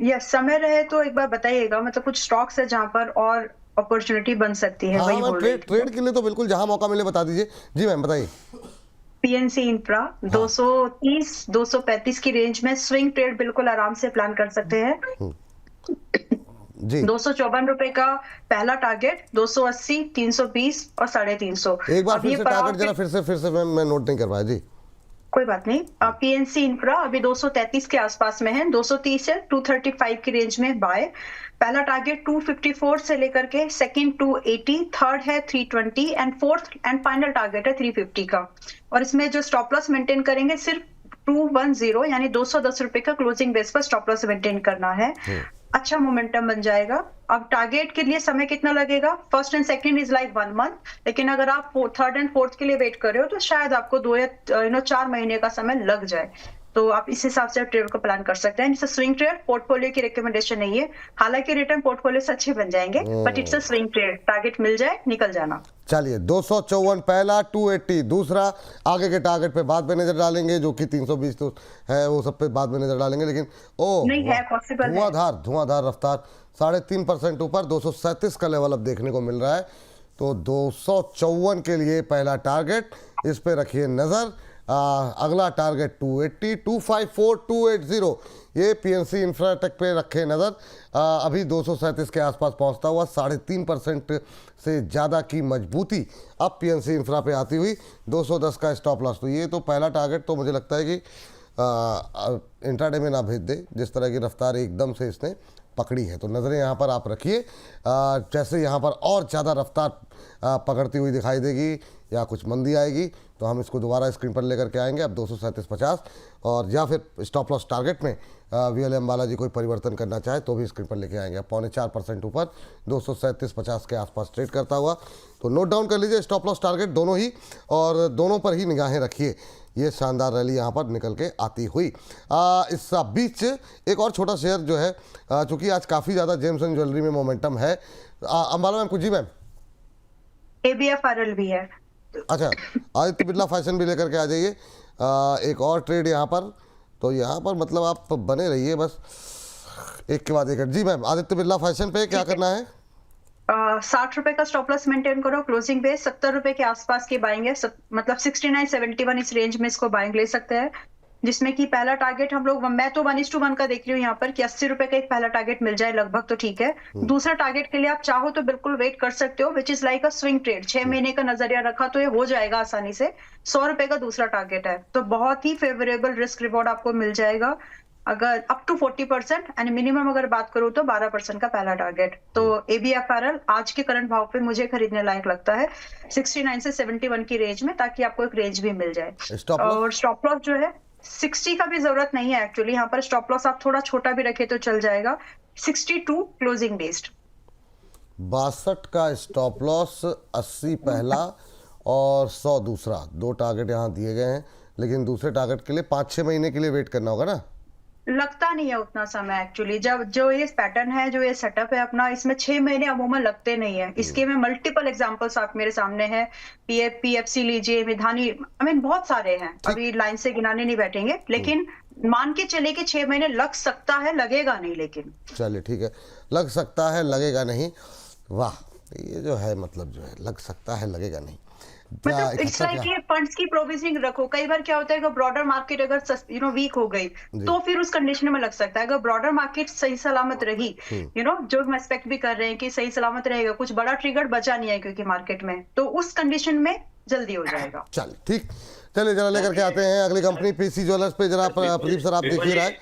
यस, समय रहे तो एक बार बताइएगा, मतलब कुछ स्टॉक्स है जहां पर और अपॉर्चुनिटी बन सकती है, वही बोल रही थी। ट्रेड के लिए तो बिल्कुल जहां मौका मिले बता दीजिए। जी मैम बताइए। PNC इंफ्रा 230 235 की रेंज में स्विंग ट्रेड बिल्कुल आराम से प्लान कर सकते हैं। जी 254 रुपए का पहला टारगेट, 280 320 और 350। एक बार फिर से टारगेट जरा फिर से मैं नोट नहीं कर पाया जी। कोई बात नहीं। PNC इंफ्रा अभी 233 के आसपास में है, 230 से 235 की रेंज में बाय। पहला टारगेट 254 से लेकर के सेकंड 280, थर्ड है 320 and fourth and final target है 350 का। और इसमें जो स्टॉप लॉस मेंटेन करेंगे सिर्फ 210 यानी 210 रुपए का क्लोजिंग बेस पर स्टॉप लॉस मेंटेन करना है। अच्छा मोमेंटम बन जाएगा। अब टारगेट के लिए समय कितना लगेगा? First and second is like 1 month, लेकिन अगर आप थर्ड एंड फोर्थ के लिए वेट कर रहे हो तो शायद आपको 2 या 4 महीने का समय लग जाए। तो आप इस हिसाब से ट्रेड को प्लान कर सकते हैं। जैसे स्विंग ट्रेड पोर्टफोलियो की रिकमेंडेशन नहीं है, हालांकि रिटर्न पोर्टफोलियो से अच्छे बन जाएंगे, but it's a swing trade, target मिल जाए निकल जाना। चलिए 254 पहला, 280 दूसरा, आगे के टारगेट पे बाद में नजर डालेंगे जो कि 320 तो है, वो सब पे बाद में नजर डालेंगे। लेकिन नहीं है पॉसिबल, धुआंधार रफ्तार 3.5% ऊपर 237 का लेवल अब देखने को मिल रहा है। तो 254 के लिए पहला टारगेट, इस पे रखिए नजर। अगला टारगेट 280, 254, 280, ये PNC इंफ्राटेक पे रखे नज़र। अभी 237 के आसपास पहुंचता हुआ 3.5% से ज़्यादा की मजबूती अब PNC इंफ्रा पे आती हुई 210 का स्टॉप लॉस। तो ये तो पहला टारगेट तो मुझे लगता है कि इंट्राडे में ना भेज दे, जिस तरह की रफ्तार एकदम से इसने पकड़ी है। तो नज़रें यहाँ पर आप रखिए, जैसे यहाँ पर और ज़्यादा रफ्तार पकड़ती हुई दिखाई देगी या कुछ मंदी आएगी तो हम इसको दोबारा स्क्रीन पर लेकर के आएंगे अब 237.50, और या फिर स्टॉप लॉस टारगेट में वीएल अंबाला जी कोई परिवर्तन करना चाहे तो भी स्क्रीन पर लेके आएंगे। 0.25% ऊपर 237.50 के आसपास ट्रेड करता हुआ, तो नोट डाउन कर लीजिए स्टॉप लॉस टारगेट दोनों ही, और दोनों पर ही निगाहें रखिए। ये शानदार रैली यहाँ पर निकल के आती हुई। इस बीच एक और छोटा शेयर जो है, चूँकि आज काफ़ी ज़्यादा जेम्स एंड ज्वेलरी में मोमेंटम है, अंबाला मैम कुछ जी मैम ABFRL भी है। अच्छा, आदित्य बिरला फैशन भी लेकर के आ जाइए। एक और ट्रेड यहाँ पर, तो यहाँ पर मतलब आप बने रहिए बस एक के बाद एक। जी मैम, आदित्य बिरला फैशन पे क्या करना है? 60 रुपए का स्टॉप लॉस मेंटेन करो, क्लोजिंग पे 70 रुपए के आसपास की बाइंग है, मतलब 69-71 इस रेंज में इसको बाइंग ले सकते हैं, जिसमें कि पहला टारगेट हम लोग, मैं तो 1:1 का देख रही हूँ यहाँ पर कि 80 रुपए का एक पहला टारगेट मिल जाए लगभग तो ठीक है। दूसरा टारगेट के लिए आप चाहो तो बिल्कुल वेट कर सकते हो, which is like a swing trade. 6 महीने का नजरिया रखा तो ये हो जाएगा आसानी से। 100 रुपए का दूसरा टारगेट है, तो बहुत ही फेवरेबल रिस्क रिवॉर्ड आपको मिल जाएगा अगर अप टू 40%, एंड मिनिमम अगर बात करूं तो 12% का पहला टारगेट। तो ABFRL आज के करंट भाव पे मुझे खरीदने लायक लगता है 69 से 71 की रेंज में, ताकि आपको एक रेंज भी मिल जाए। और स्टॉप लॉस जो है 60 का भी जरूरत नहीं है एक्चुअली, यहाँ पर स्टॉप लॉस आप थोड़ा छोटा भी रखे तो चल जाएगा। 62 क्लोजिंग बेस्ड, 62 का स्टॉप लॉस, 80 पहला और 100 दूसरा, दो टारगेट यहाँ दिए गए हैं, लेकिन दूसरे टारगेट के लिए 5-6 महीने के लिए वेट करना होगा ना? लगता नहीं है उतना समय एक्चुअली। जब जो ये पैटर्न है, जो ये सेटअप है अपना, इसमें 6 महीने अमूमन लगते नहीं है। इसके में मल्टीपल एग्जांपल्स आप मेरे सामने हैं, PFC लीजिए, मिधानी, बहुत सारे हैं, अभी लाइन से गिनाने नहीं बैठेंगे, लेकिन मान के चले कि 6 महीने लग सकता है, लगेगा नहीं लेकिन। चलिए ठीक है, लग सकता है लगेगा नहीं, वाह, ये जो है मतलब जो है लग सकता है लगेगा नहीं, मतलब इट्स लाइक ये फंड्स की प्रोविजनिंग रखो। कई बार क्या होता है कि ब्रॉडर मार्केट अगर वीक हो गई तो फिर उस कंडीशन में लग सकता है। अगर ब्रॉडर मार्केट सही सलामत रही, जो हम एक्सपेक्ट भी कर रहे हैं कि सही सलामत रहेगा, कुछ बड़ा ट्रिगर बचा नहीं है क्योंकि मार्केट में, तो उस कंडीशन में जल्दी हो जाएगा। चल ठीक, चलिए जरा लेकर के आते हैं अगली कंपनी PC ज्वेलर्स पे। जरा प्रदीप सर आप देखिए रहा है।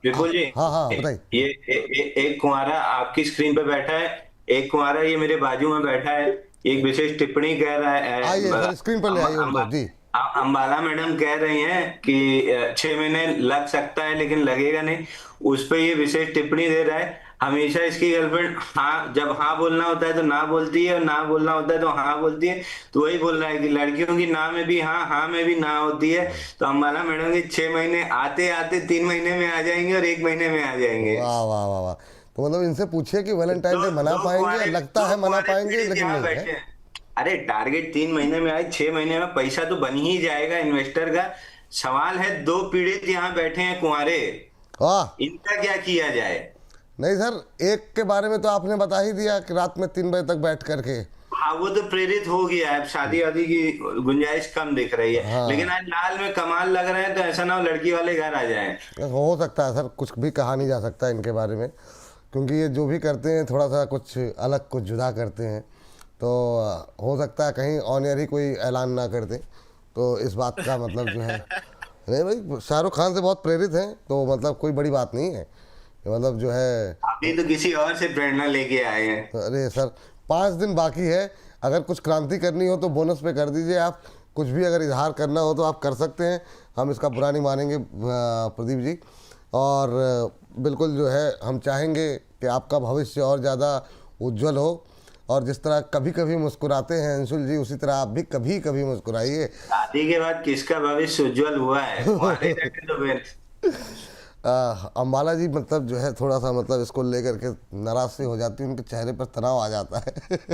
विपुल जी, हाँ बताइए। ये एक कुंवारा आपकी स्क्रीन पे बैठा है, एक कुंवारा ये मेरे बाजू में बैठा है, एक विशेष टिप्पणी कह रहा है। आइए स्क्रीन पर ले आइए उनको जी। अंबाला मैडम कह रही हैं कि 6 महीने लग सकता है लेकिन लगेगा नहीं, उस पे ये विशेष टिप्पणी दे रहा है। हमेशा इसकी गर्लफ्रेंड हाँ, जब हाँ बोलना होता है तो ना बोलती है, और ना बोलना होता है तो हाँ बोलती है। तो वही बोल रहा है कि लड़कियों की ना में भी हाँ, हाँ में भी ना होती है। तो अंबाला मैडम के 6 महीने आते आते 3 महीने में आ जाएंगे और 1 महीने में आ जाएंगे। वाह वाह वाह वाह। तो मतलब इनसे पूछिए कि वैलेंटाइन डे मना पाएंगे? लगता है मना पाएंगे लेकिन नहीं है। अरे टारगेट 3 महीने में आए, 6 महीने में पैसा तो बन ही जाएगा इन्वेस्टर का। सवाल है 2 पीड़ित यहाँ बैठे हैं कुंवारे, इनका क्या किया जाए? नहीं सर, एक के बारे में तो आपने बता ही दिया कि रात में 3 बजे तक बैठ करके। हाँ, वो तो प्रेरित हो गया है, शादी वादी की गुंजाइश कम दिख रही है। हाँ। लेकिन आज लाल में कमाल लग रहे हैं, तो ऐसा ना हो लड़की वाले घर आ जाएं। हो सकता है सर, कुछ भी कहा नहीं जा सकता इनके बारे में, क्योंकि ये जो भी करते हैं थोड़ा सा कुछ अलग कुछ जुदा करते हैं। तो हो सकता है कहीं ऑन एयर ही कोई ऐलान ना कर दे, तो इस बात का मतलब जो है नहीं भाई, शाहरुख खान से बहुत प्रेरित हैं, तो मतलब कोई बड़ी बात नहीं है, मतलब जो है अभी तो किसी और से प्रेरणा लेके आए हैं। अरे सर 5 दिन बाकी है, अगर कुछ क्रांति करनी हो तो बोनस पे कर दीजिए आप, कुछ भी अगर इजहार करना हो तो आप कर सकते हैं, हम इसका बुरा नहीं मानेंगे प्रदीप जी। और बिल्कुल जो है हम चाहेंगे कि आपका भविष्य और ज़्यादा उज्जवल हो, और जिस तरह कभी कभी मुस्कुराते हैं अंशुल जी, उसी तरह आप भी कभी कभी मुस्कुराइए। शादी के बाद किसका भविष्य उज्जवल हुआ है? अंबाला जी मतलब जो है थोड़ा सा मतलब इसको लेकर के नाराज से हो जाती है, उनके चेहरे पर तनाव आ जाता है।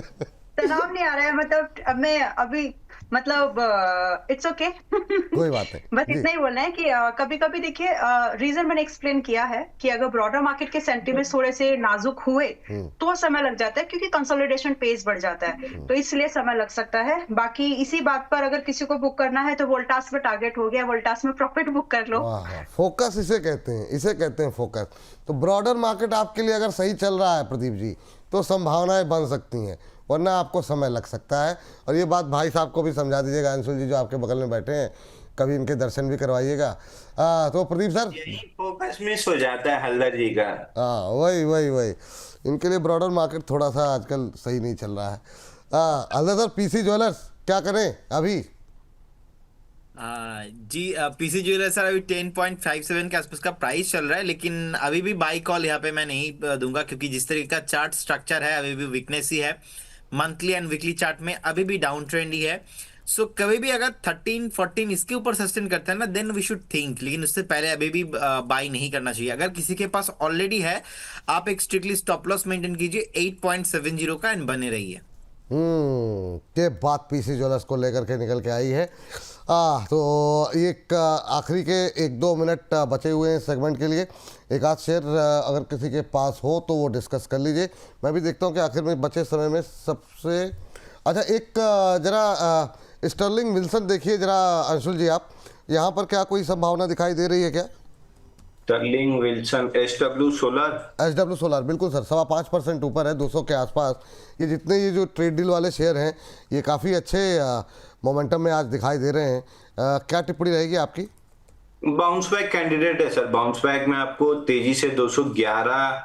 तनाव नहीं आ रहा है, मतलब मैं अभी मतलब इट्स ओके कोई बात नहीं, बस इतना ही बोलना है कि कभी कभी देखिए रीजन मैंने एक्सप्लेन किया है कि अगर ब्रॉडर मार्केट के सेंटीमेंट्स थोड़े से नाजुक हुए तो समय लग जाता है, क्योंकि कंसोलिडेशन पेस बढ़ जाता है, तो इसलिए समय लग सकता है। बाकी इसी बात पर अगर किसी को बुक करना है तो वोल्टास में टारगेट हो गया, वोल्टास में प्रॉफिट बुक कर लो। फोकस इसे कहते हैं, इसे कहते हैं फोकस। तो ब्रॉडर मार्केट आपके लिए अगर सही चल रहा है प्रदीप जी, तो संभावनाएं बन सकती हैं, वरना आपको समय लग सकता है। और ये बात भाई साहब को भी समझा दीजिएगा अंशुल जी, जो आपके बगल में बैठे हैं, कभी इनके दर्शन भी करवाइएगा। तो प्रदीप सर, यही फोकस मिस हो जाता है हल्दर जी का। हाँ वही वही वही, इनके लिए ब्रॉडर मार्केट थोड़ा सा आजकल सही नहीं चल रहा है। हल्दर सर, पीसी ज्वेलर्स क्या करें अभी? जी, पीसी ज्वेलर्स सर अभी 10.57 के आसपास का प्राइस चल रहा है, लेकिन अभी भी बाई कॉल यहाँ पे मैं नहीं दूंगा, क्योंकि जिस तरीके का चार्ट स्ट्रक्चर है अभी भी वीकनेस ही है। मंथली एंड वीकली चार्ट में अभी भी डाउन ट्रेंड ही है। सो कभी भी अगर 13-14 इसके ऊपर सस्टेन करते हैं ना, देन वी शुड थिंक, लेकिन उससे पहले अभी भी बाई नहीं करना चाहिए। अगर किसी के पास ऑलरेडी है, आप एक स्ट्रिक्टली स्टॉप लॉस मेंटेन कीजिए 8.70 का एंड बने रहिए। के बात पीसी ज्वेलर्स को लेकर के निकल के आई है। तो एक आखिरी के 1-2 मिनट बचे हुए हैं सेगमेंट के लिए। एक आध शेयर अगर किसी के पास हो तो वो डिस्कस कर लीजिए। मैं भी देखता हूँ कि आखिर में बचे समय में सबसे अच्छा एक जरा स्टर्लिंग विल्सन देखिए जरा अंशुल जी, आप यहाँ पर क्या कोई संभावना दिखाई दे रही है क्या? स्टर्लिंग विल्सन SW सोलर बिल्कुल सर, 5.25% ऊपर है, 200 के आसपास। ये जितने ये जो ट्रेड डील वाले शेयर हैं ये काफ़ी अच्छे मोमेंटम में आज दिखाई दे रहे हैं। क्या टिप्पणी रहेगी आपकी? बाउंस बैक कैंडिडेट है सर। बाउंस बैक में आपको तेजी से 211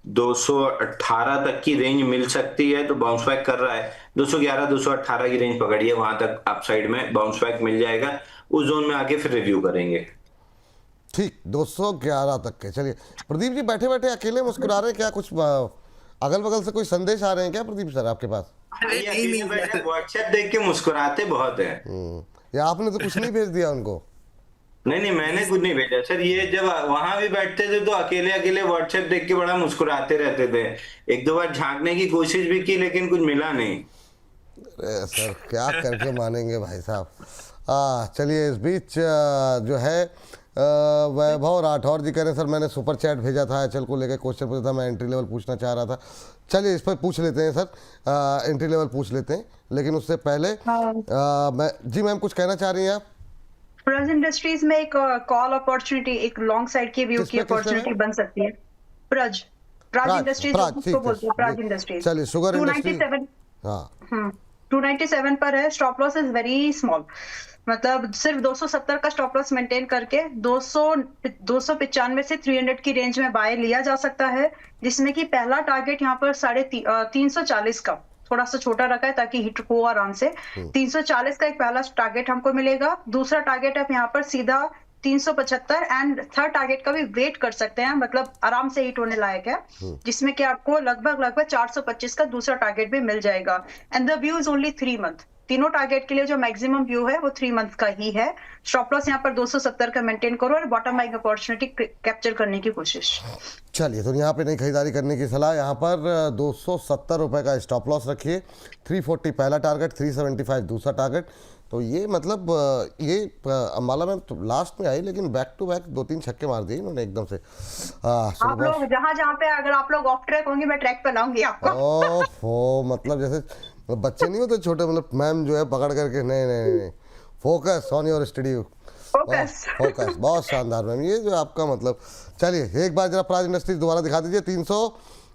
218 तक की रेंज मिल सकती है, तो बाउंस बैक कर रहा है। 211 218 की रेंज पकड़िए, वहां तक अपसाइड में बाउंस बैक मिल जाएगा। उस जोन में आके फिर रिव्यू करेंगे। ठीक, 211 तक के। चलिए प्रदीप जी, बैठे बैठे अकेले मुस्कुरा रहे हैं क्या? कुछ अगल बगल से कोई संदेश आ रहे हैं क्या प्रदीप सर आपके पास? व्हाट्सएप देख के मुस्कुराते बहुत है। या आपने तो कुछ नहीं भेज दिया उनको? नहीं, मैंने कुछ नहीं भेजा सर। ये जब वहां भी बैठते थे तो अकेले अकेले व्हाट्सएप देख के बड़ा मुस्कुराते रहते थे। 1-2 बार झांकने की कोशिश भी की, लेकिन कुछ मिला नहीं। अरे सर, क्या करके मानेंगे भाई साहब। चलिए इस बीच जो है वैभव राठौर जी कह रहे हैं सर मैंने सुपर चैट भेजा था एचएल को लेकर, क्वेश्चन पूछा था, मैं एंट्री लेवल पूछना चाह रहा था। चलिए इस पर पूछ लेते हैं सर, एंट्री लेवल पूछ लेते हैं, लेकिन उससे पहले जी मैम कुछ कहना चाह रही हैं आप? प्रज इंडस्ट्रीज में एक कॉल अपॉर्चुनिटी, एक लॉन्ग साइड की व्यू की अपॉर्चुनिटी बन सकती है। प्रज इंडस्ट्रीज को बोलते हैं, प्रज इंडस्ट्रीज। चलिए शुगर इंडस्ट्री 297 पर है। Stop loss is very small, मतलब सिर्फ 270 का स्टॉप लॉस मेंटेन करके 295 से 300 की रेंज में बाय लिया जा सकता है, जिसमें कि पहला टारगेट यहाँ पर 340 का थोड़ा सा छोटा रखा है ताकि हिट हो आराम से। 340 का एक पहला टारगेट हमको मिलेगा। दूसरा टारगेट आप यहाँ पर सीधा 375 एंड थर्ड टारगेट का भी वेट कर सकते हैं, मतलब आराम से हिट होने लायक है, जिसमें कि आपको लगभग 425 का दूसरा टारगेट भी मिल जाएगा। And the view is only 3 month. तीनों टारगेट के लिए जो मैक्सिमम व्यू है वो 3 मंथ का ही है। स्टॉप लॉस यहाँ पर 270 का मेंटेन करो और बॉटम बाइंग अपॉर्चुनिटी कैप्चर करने की कोशिश। चलिए तो यहाँ पे नहीं खरीदारी करने की सलाह। यहाँ पर 270 रुपए का स्टॉप लॉस रखिए, 340 पहला टारगेट, 375 दूसरा टारगेट। तो ये मतलब ये अम्बाला में तो लास्ट में आई, लेकिन बैक टू बैक 2-3 छक्के मार दिए इन्होंने एकदम से। आप लोग जहाँ पे अगर आप लोग ऑफ ट्रैक होंगे मैं ट्रैक पे लाऊंगी आपको। ओह मतलब जैसे बच्चे नहीं होते छोटे, मतलब मैम जो है पकड़ करके नहीं focus on your study, focus बहुत शानदार मैम, ये जो आपका मतलब। चलिए एक बार जरा प्राज इंडस्ट्रीज दोबारा दिखा दीजिए।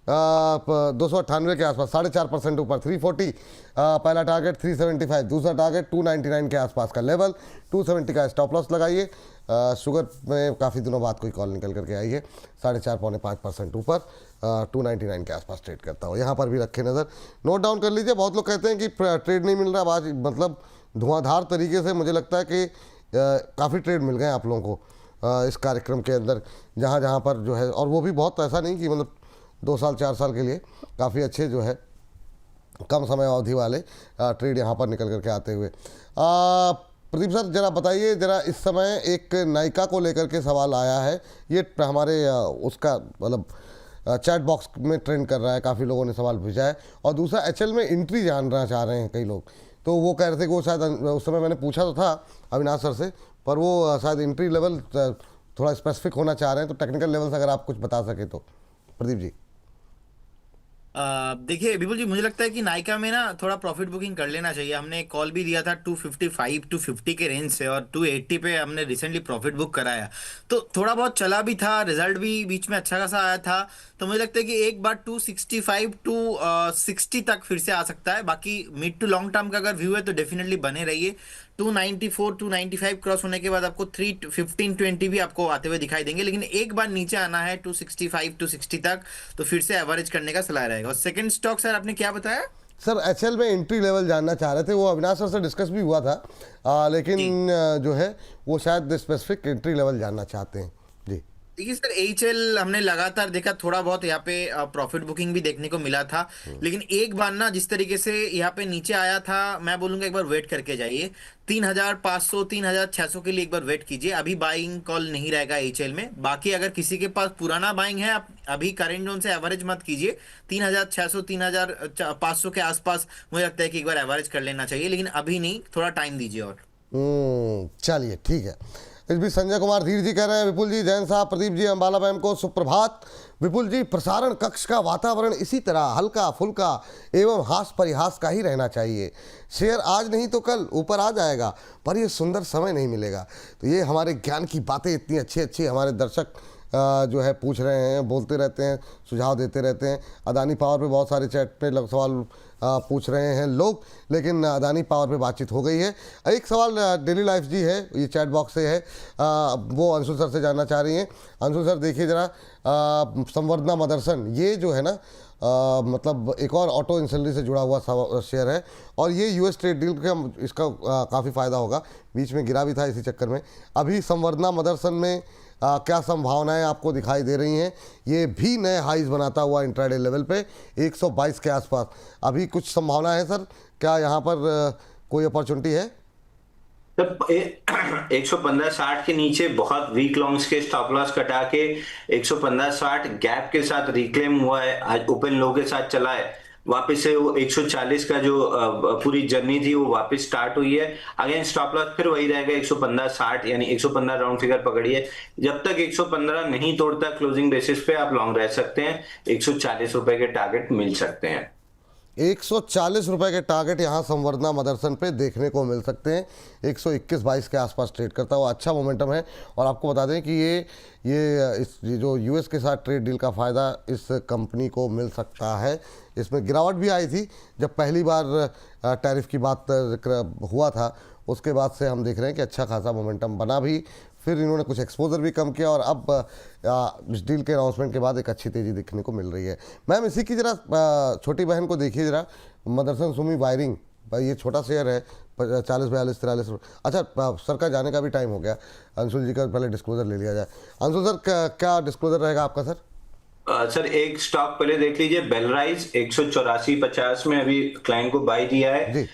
298 के आसपास, 4.5% ऊपर, 340 पहला टारगेट, 375 दूसरा टारगेट, 299 के आसपास का लेवल, 270 का स्टॉप लॉस लगाइए। शुगर में काफ़ी दिनों बाद कोई कॉल निकल करके आई है, 4.5-5% ऊपर, 299 के आसपास ट्रेड करता हो। यहाँ पर भी रखे नज़र, नोट डाउन कर लीजिए। बहुत लोग कहते हैं कि ट्रेड नहीं मिल रहा आज, मतलब धुआंधार तरीके से मुझे लगता है कि काफ़ी ट्रेड मिल गए आप लोगों को इस कार्यक्रम के अंदर, जहाँ पर जो है, और वो भी बहुत ऐसा नहीं कि मतलब 2 साल 4 साल के लिए, काफ़ी अच्छे जो है कम समय अवधि वाले ट्रेड यहाँ पर निकल करके आते हुए। प्रदीप सर जरा बताइए, जरा इस समय एक नायका को लेकर के सवाल आया है, ये हमारे उसका मतलब चैट बॉक्स में ट्रेंड कर रहा है, काफ़ी लोगों ने सवाल भेजा है। और दूसरा एचएल में एंट्री जानना चाह रहे हैं कई लोग, तो वो कह रहे थे कि वो शायद उस समय मैंने पूछा तो था अविनाश सर से, पर वो शायद एंट्री लेवल थोड़ा स्पेसिफिक होना चाह रहे हैं, तो टेक्निकल लेवल से अगर आप कुछ बता सके तो प्रदीप जी। देखिए विपुल जी, मुझे लगता है कि नायका में ना थोड़ा प्रॉफिट बुकिंग कर लेना चाहिए। हमने कॉल भी दिया था 255-250 के रेंज से, और 280 पे हमने रिसेंटली प्रॉफिट बुक कराया, तो थोड़ा बहुत चला भी था, रिजल्ट भी बीच में अच्छा खासा आया था। तो मुझे लगता है कि एक बार 265 टू 60 तक फिर से आ सकता है। बाकी मिड टू लॉन्ग टर्म का अगर व्यू है तो डेफिनेटली बने रहिए। 294 295 क्रॉस होने के बाद आपको 315-20 भी आपको आते हुए दिखाई देंगे, लेकिन एक बार नीचे आना है 265 टू 60 तक तो फिर से एवरेज करने का सलाह रहेगा। और सेकंड स्टॉक सर आपने क्या बताया? सर एचएल में एंट्री लेवल जानना चाह रहे थे, वो अविनाश सर से डिस्कस भी हुआ था, लेकिन जो है वो शायद स्पेसिफिक एंट्री लेवल जानना चाहते हैं। जी देखिए सर, एचएल हमने लगातार देखा, थोड़ा बहुत यहाँ पे प्रॉफिट बुकिंग भी देखने को मिला था, लेकिन एक बार ना जिस तरीके से यहाँ पे नीचे आया था, मैं बोलूंगा एक बार वेट करके जाइए। 3,500 3,600 के लिए एक बार वेट कीजिए। अभी बाइंग कॉल नहीं रहेगा एचएल में। बाकी अगर किसी के पास पुराना बाइंग है, आप अभी करेंट जोन से एवरेज मत कीजिए। 3,600 3,500 के आसपास मुझे लगता है कि एक बार एवरेज कर लेना चाहिए, लेकिन अभी नहीं, थोड़ा टाइम दीजिए और। चलिए ठीक है। इस बीच संजय कुमार धीर जी कह रहे हैं, विपुल जी, जैन साहब, प्रदीप जी, अंबाला मैम को सुप्रभात। विपुल जी, प्रसारण कक्ष का वातावरण इसी तरह हल्का फुल्का एवं हास परिहास का ही रहना चाहिए। शेयर आज नहीं तो कल ऊपर आ जाएगा, पर ये सुंदर समय नहीं मिलेगा। तो ये हमारे ज्ञान की बातें इतनी अच्छी अच्छी हमारे दर्शक जो है पूछ रहे हैं, बोलते रहते हैं, सुझाव देते रहते हैं। अदानी पावर पे बहुत सारे चैट पे सवाल पूछ रहे हैं लोग, लेकिन अदानी पावर पे बातचीत हो गई है। एक सवाल डेली लाइफ जी है, ये चैट बॉक्स से है, वो अंशुल सर से जानना चाह रही हैं। अंशुल सर देखिए ज़रा, संवर्धना मदरसन ये जो है ना, मतलब एक और ऑटो इंसल्ट्री से जुड़ा हुआ शेयर है, और ये यूएस ट्रेड डील का इसका काफ़ी फ़ायदा होगा। बीच में गिरा भी था इसी चक्कर में। अभी संवर्धना मदरसन में क्या संभावनाएं आपको दिखाई दे रही हैं? ये भी नए हाइज बनाता हुआ इंट्राडे लेवल पे 122 के आसपास अभी कुछ संभावना है सर? क्या यहाँ पर कोई अपॉर्चुनिटी है? 115.60 के नीचे बहुत वीक लॉन्ग्स के स्टॉप लॉस कटा के 115.60 गैप के साथ रिक्लेम हुआ है, आज ओपन लो के साथ चला है। वापस से वो 140 का जो पूरी जर्नी थी वो वापस स्टार्ट हुई है। अगेन स्टॉप लॉस फिर वही रहेगा 115.60, यानी 115 राउंड फिगर पकड़िए। जब तक 115 नहीं तोड़ता क्लोजिंग बेसिस पे आप लॉन्ग रह सकते हैं। 140 रुपए के टारगेट मिल सकते हैं। 140 रुपए के टारगेट यहाँ संवर्धना मदरसन पे देखने को मिल सकते हैं। 121-22 के आसपास ट्रेड करता हुआ अच्छा मोमेंटम है। और आपको बता दें कि ये जो यूएस के साथ ट्रेड डील का फ़ायदा इस कंपनी को मिल सकता है। इसमें गिरावट भी आई थी जब पहली बार टैरिफ की बात जिक्र हुआ था, उसके बाद से हम देख रहे हैं कि अच्छा खासा मोमेंटम बना भी, फिर इन्होंने कुछ एक्सपोजर भी कम किया, और अब इस डील के अनाउंसमेंट के बाद एक अच्छी तेज़ी देखने को मिल रही है। मैम इसी की ज़रा छोटी बहन को देखिए ज़रा, मदरसन सुमी वायरिंग, भाई ये छोटा शेयर है, 40 42 43 रुपये। अच्छा सर का जाने का भी टाइम हो गया, अंशुल जी का पहले डिस्क्लोजर ले लिया जाए। अंशुल सर क्या डिस्क्लोजर रहेगा आपका सर? सर एक स्टॉक पहले देख लीजिए, बेलराइज 184.50 में अभी क्लाइंट को बाय दिया है।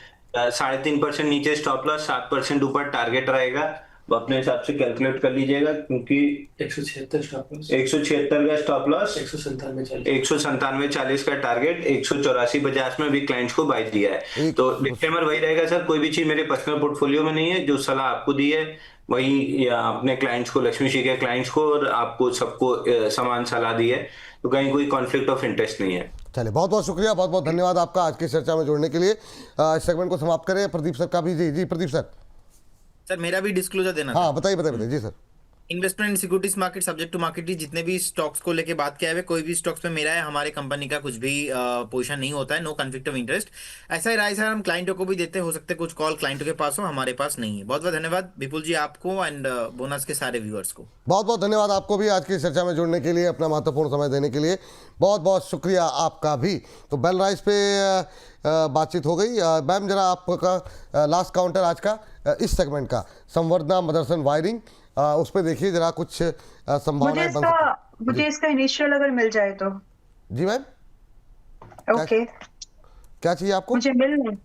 3.5% नीचे स्टॉप लॉस, 7% ऊपर टारगेट रहेगा। वो अपने हिसाब से कैलकुलेट कर लीजिएगा, क्योंकि 176 का स्टॉप लॉस, 197.40 का टारगेट, 184.50 में भी क्लाइंट्स को बाय दिया है। तो डिस्क्लेमर वही रहेगा सर, कोई भी चीज मेरे पर्सनल पोर्टफोलियो में नहीं है। जो सलाह आपको दी है वही, या अपने क्लाइंट्स को, लक्ष्मी जी के क्लाइंट्स को और आपको सबको समान सलाह दी है, तो कहीं कोई कॉन्फ्लिक्ट ऑफ इंटरेस्ट नहीं है। चलिए बहुत बहुत शुक्रिया, बहुत बहुत धन्यवाद आपका आज की चर्चा में जुड़ने के लिए। इस सेगमेंट को समाप्त करें। प्रदीप सर का भी जी प्रदीप सर। सर मेरा भी डिस्क्लोजर देना हाँ बताइए जी sir. Investment in securities market subject to market, जितने भी स्टॉक्स को लेके बात किया है, कोई भी स्टॉक्स में मेरा है, हमारे कंपनी का कुछ भी पोजीशन नहीं होता है। No conflict of interest. ऐसा ही राय सर हम क्लाइंटों को भी देते, हो सकते कुछ कॉल क्लाइंटों के पास हो, हमारे पास नहीं है। बहुत बहुत धन्यवाद विपुल जी आपको एंड बोनस के सारे व्यूअर्स को। बहुत बहुत धन्यवाद आपको भी आज की चर्चा में जुड़ने के लिए, अपना महत्वपूर्ण समय देने के लिए बहुत बहुत शुक्रिया आपका भी। तो बेल राइज पे बातचीत हो गई। मैम जरा आपका लास्ट काउंटर आज का इस सेगमेंट का, संवर्धना मदरसन वायरिंग, उस पर देखिए जरा कुछ संभावनाएं बन सकती। मुझे इसका इनिशियल अगर मिल जाए तो। जी मैम ओके, क्या चाहिए आपको? मुझे मिल नहीं,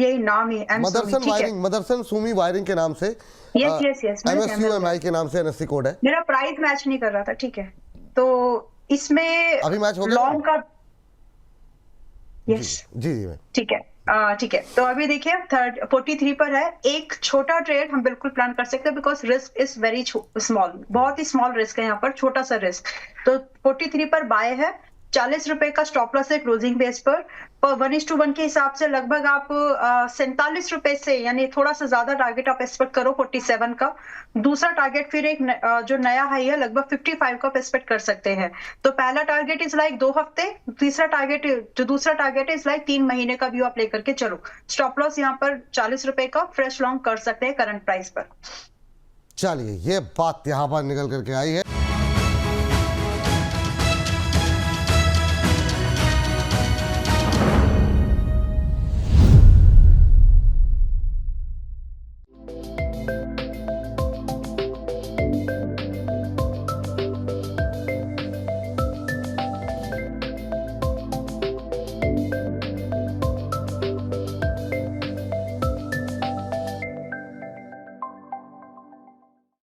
यही नाम ही मदरसन वायरिंग, मदरसन सुमी वायरिंग के नाम से, यस MSUMI के नाम से NSE कोड है। मेरा प्राइस मैच नहीं कर रहा था, ठीक है, तो इसमें अभी मैच हो गया लॉन्ग का, यस जी मैम, ठीक है ठीक है। तो अभी देखिए 43 पर है। एक छोटा ट्रेड हम बिल्कुल प्लान कर सकते हैं, because risk is very small, बहुत ही स्मॉल रिस्क है यहाँ पर, छोटा सा रिस्क। तो 43 पर बाय है, 40 रुपए का स्टॉप लॉस है क्लोजिंग बेस पर 1:1 के हिसाब से लगभग आप 47 रुपए से, यानी थोड़ा सा ज्यादा टारगेट आप एक्सपेक्ट करो 47 का। दूसरा टारगेट फिर एक जो नया हाई है लगभग 55 का आप एक्सपेक्ट कर सकते हैं। तो पहला टारगेट इज लाइक 2 हफ्ते, दूसरा टारगेट इज लाइक 3 महीने का व्यू आप लेकर के चलो। स्टॉप लॉस यहाँ पर 40 रुपए का फ्रेश लॉन्ग कर सकते हैं करंट प्राइस पर। चलिए, ये बात यहाँ पर निकल करके आई है।